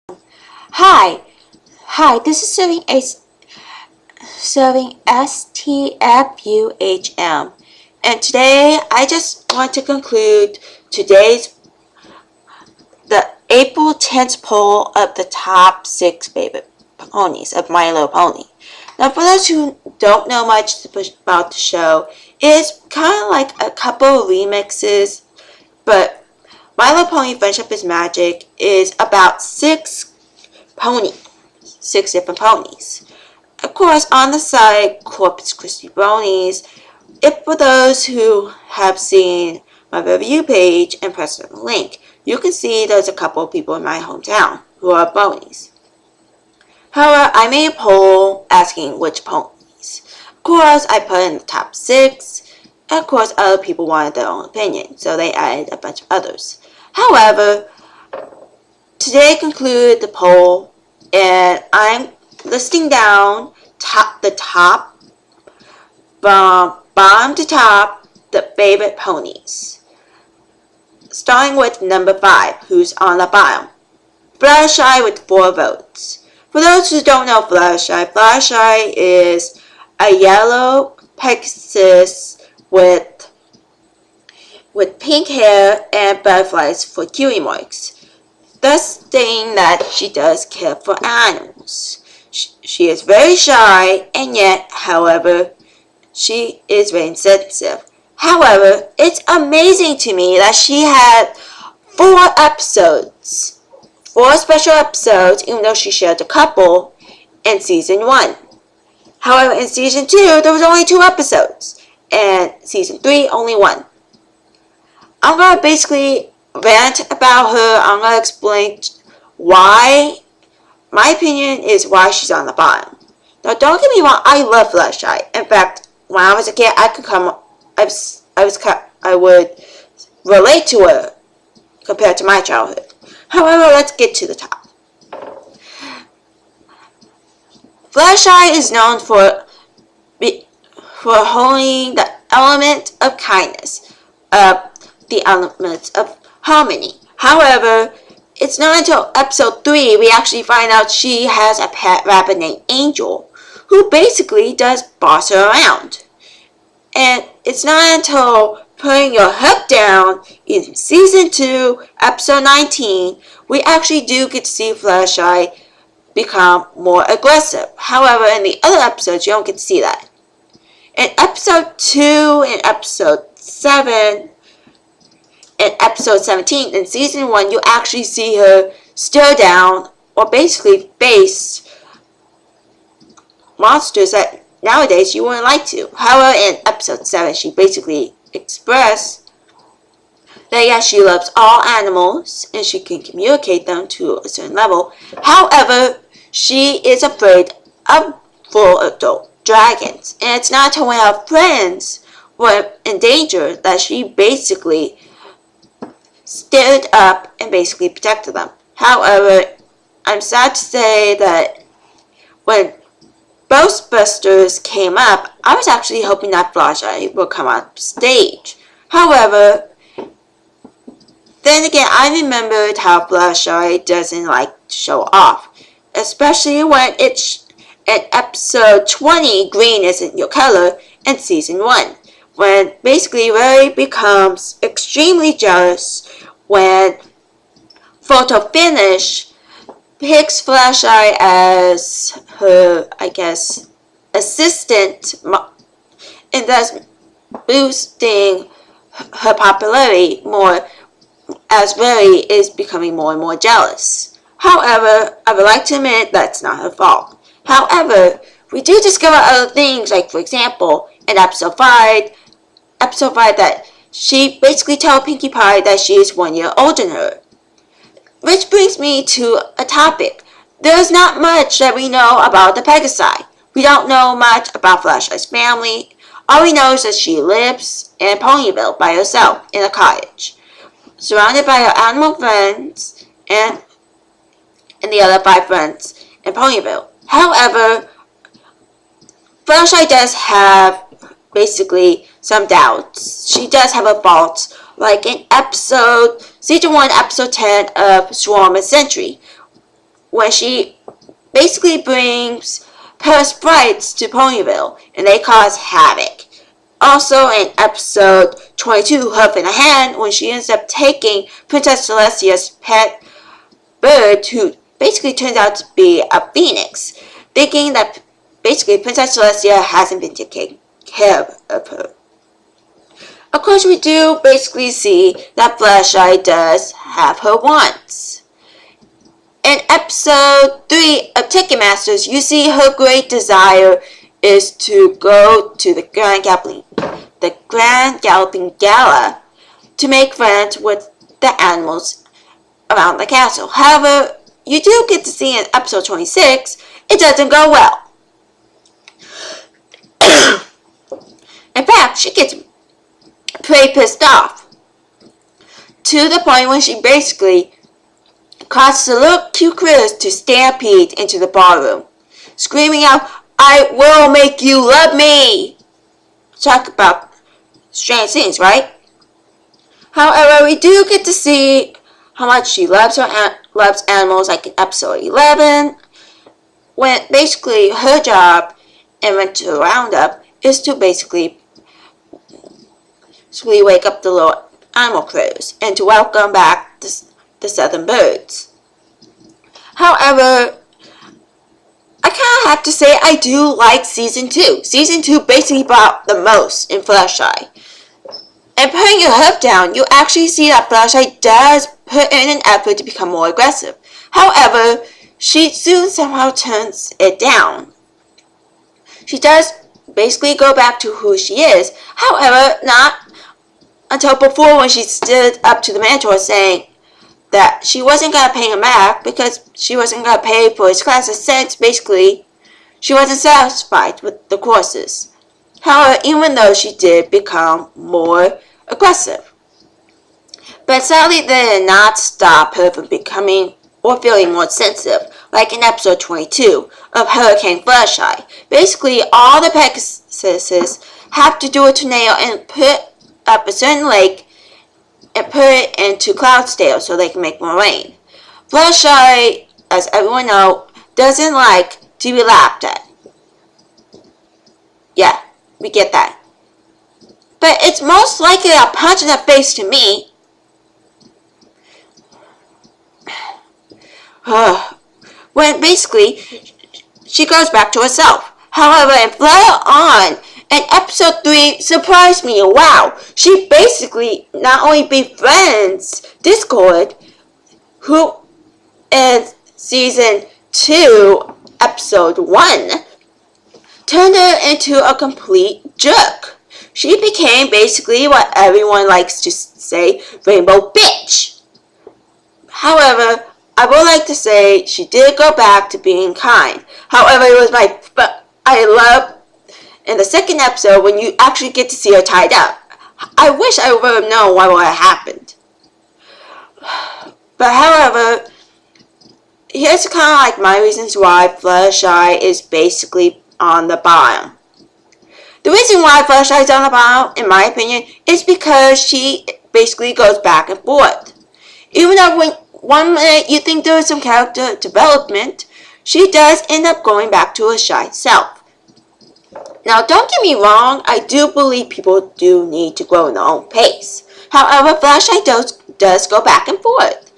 Hi, this is serving STFUHM, and today I just want to conclude the April 10th poll of the top 6 favorite ponies of My Little Pony. Now, for those who don't know much about the show, it's kind of like a couple of remixes, but My Little Pony Friendship is Magic is about 6 different ponies. Of course, on the side, Corpus Christi Bronies. If for those who have seen my review page and press the link, you can see there's a couple of people in my hometown who are bronies. However, I made a poll asking which ponies. Of course, I put in the top 6, and of course, other people wanted their own opinion, so they added a bunch of others. However, today concluded the poll, and I'm listing down the top, from bottom to top, the favorite ponies. Starting with number 5, who's on the bottom. Fluttershy with 4 votes. For those who don't know Fluttershy is a yellow Pegasus with pink hair and butterflies for cutie marks, thus stating that she does care for animals. She is very shy, and yet, however, she is very sensitive. However, it's amazing to me that she had 4 episodes, 4 special episodes, even though she shared a couple in season 1. However, in season 2, there was only 2 episodes, and season 3, only 1. I'm going to basically rant about her. I'm going to explain why. My opinion is why she's on the bottom. Now, don't get me wrong, I love Fluttershy. In fact, when I was a kid, I would relate to her compared to my childhood. However, let's get to the top. Fluttershy is known for holding the element of kindness, the elements of harmony. However, it's not until episode 3 we actually find out she has a pet rabbit named Angel, who basically does boss her around. And it's not until putting your hook down in season 2, episode 19, we actually do get to see Fluttershy become more aggressive. However, in the other episodes, you don't get to see that. In episode 2 and episode 7, in episode 17, in season 1, you actually see her stare down or basically face monsters that nowadays you wouldn't like to. However, in episode 7, she basically expressed that yes, she loves all animals and she can communicate them to a certain level. However, she is afraid of full adult dragons. And it's not until when her friends were in danger that she basically stood up and basically protected them. However, I'm sad to say that when Ghostbusters came up, I was actually hoping that Fluttershy would come on stage. However, then again, I remembered how Fluttershy doesn't like to show off, especially when it's in episode 20, Green Isn't Your Color, in season 1, when basically Ray becomes extremely jealous when Photo Finish picks Fluttershy as her, assistant, and thus boosting her popularity more as Ray is becoming more and more jealous. However, I would like to admit that's not her fault. However, we do discover other things, like for example, in episode 5 that she basically tells Pinkie Pie that she is 1 year older than her. Which brings me to a topic. There's not much that we know about the Pegasus. We don't know much about Fluttershy's family. All we know is that she lives in Ponyville by herself in a cottage, surrounded by her animal friends and the other 5 friends in Ponyville. However, Fluttershy does have basically some doubts. She does have her faults, like in season 1, episode 10 of Swarm and Sentry, when she basically brings sprites to Ponyville, and they cause havoc. Also in episode 22, Hoof in a Hand, when she ends up taking Princess Celestia's pet bird, who basically turns out to be a phoenix, thinking that basically Princess Celestia hasn't been taking care of her. Of course, we do basically see that Fluttershy does have her wants. In episode 3 of Ticket Masters, you see her great desire is to go to the Grand Galloping Gala to make friends with the animals around the castle. However, you do get to see in episode 26, it doesn't go well. In fact, she gets pretty pissed off, to the point when she basically causes the little cute critters to stampede into the ballroom, screaming out, "I will make you love me!" Talk about strange things, right? However, we do get to see how much she loves animals, like in episode 11, when basically her job in Winter Roundup is to basically wake up the little animal critters and to welcome back the southern birds. However, I kind of have to say I do like Season 2. Season 2 basically brought the most in Fluttershy. And putting your hoof down, you actually see that Fluttershy does put in an effort to become more aggressive. However, she soon somehow turns it down. She does basically go back to who she is. However, not until before, when she stood up to the mentor saying that she wasn't going to pay him back because she wasn't going to pay for his classes, since basically she wasn't satisfied with the courses. However, even though she did become more aggressive. But sadly, that did not stop her from becoming or feeling more sensitive, like in episode 22 of Hurricane Fluttershy. Basically, all the Pegasus have to do a tornado and put up a certain lake and put it into Cloudsdale so they can make more rain. Fluttershy, as everyone knows, doesn't like to be laughed at. Yeah, we get that. But it's most likely a punch in the face to me. When basically she goes back to herself. However, in Flutter On, in episode 3, surprised me. Wow, she basically not only befriends Discord, who in season 2, episode 1, turned her into a complete jerk. She became basically what everyone likes to say, rainbow bitch. However, I would like to say she did go back to being kind. However, it was I love in the second episode when you actually get to see her tied up. I wish I would have known what would have happened. But however, here's kind of like my reasons why Fluttershy is basically on the bottom. The reason why Fluttershy is on the bottom, in my opinion, is because she basically goes back and forth. Even though when one minute you think there is some character development, she does end up going back to her shy self. Now, don't get me wrong, I do believe people do need to grow in their own pace. However, Fluttershy does go back and forth.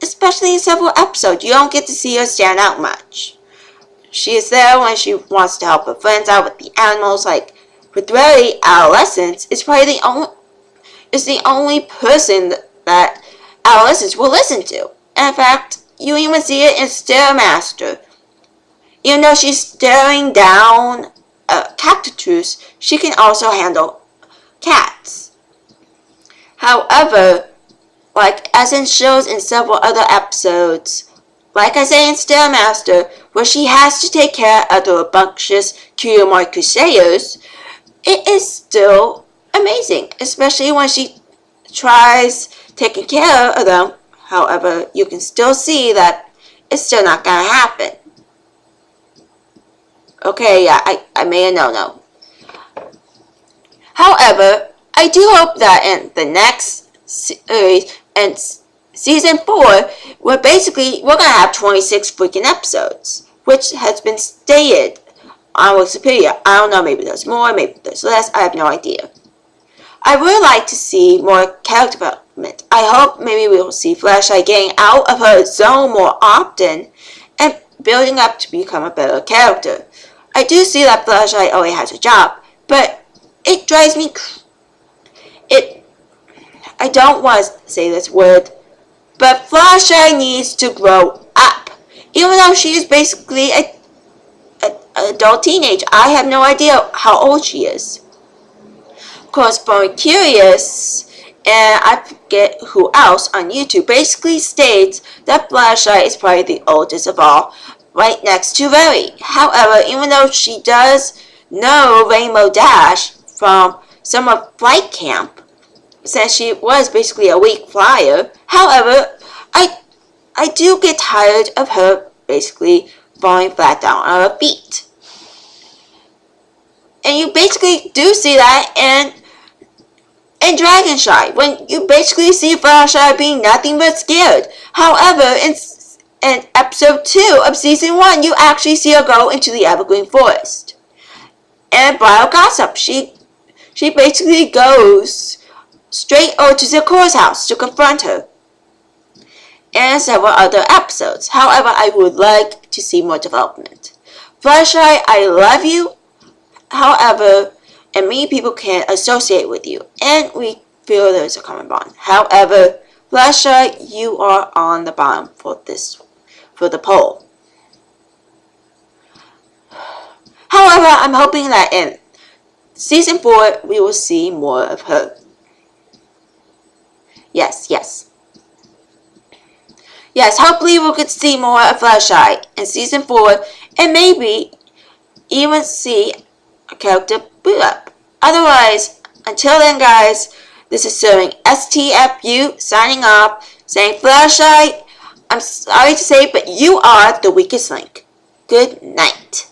Especially in several episodes, you don't get to see her stand out much. She is there when she wants to help her friends out with the animals, like with really adolescents, is probably the only person that adolescents will listen to. And in fact, you even see it in Stairmaster. Even though she's staring down a cactus, she can also handle cats. However, like as in shows in several other episodes, like I say in Stairmaster, where she has to take care of the rambunctious Kyomar Crusaders, it is still amazing, especially when she tries taking care of them. However, you can still see that it's still not going to happen. Okay, yeah, I made a no-no. However, I do hope that in the next series, and Season 4, we're going to have 26 freaking episodes, which has been stated on Wikipedia. I don't know, maybe there's more, maybe there's less, I have no idea. I would like to see more character development. I hope maybe we will see Fluttershy getting out of her zone more often and building up to become a better character. I do see that Fluttershy already has a job, but it drives me I don't want to say this word, but Fluttershy needs to grow up. Even though she is basically an adult teenager, I have no idea how old she is. Of course, from Curious, and I forget who else on YouTube, basically states that Fluttershy is probably the oldest of all, right next to Rary. However, even though she does know Rainbow Dash from summer flight camp, since she was basically a weak flyer, however, I do get tired of her basically falling flat down on her feet. And you basically do see that in Dragonshy, when you basically see Fluttershy being nothing but scared. However, in episode 2 of season 1, you actually see her go into the Evergreen Forest. And Bile Gossip, she basically goes straight over to Zeccora's house to confront her. And several other episodes. However, I would like to see more development. Fluttershy, I love you. However, and many people can associate with you, and we feel there's a common bond. However, Fluttershy, you are on the bottom for the poll. However, I'm hoping that in season 4 we will see more of her. Yes, hopefully we could see more of Fluttershy in season 4, and maybe even see a character boot up. Otherwise, until then guys, this is serving STFU signing off, saying Fluttershy, I'm sorry to say, but you are the weakest link. Good night.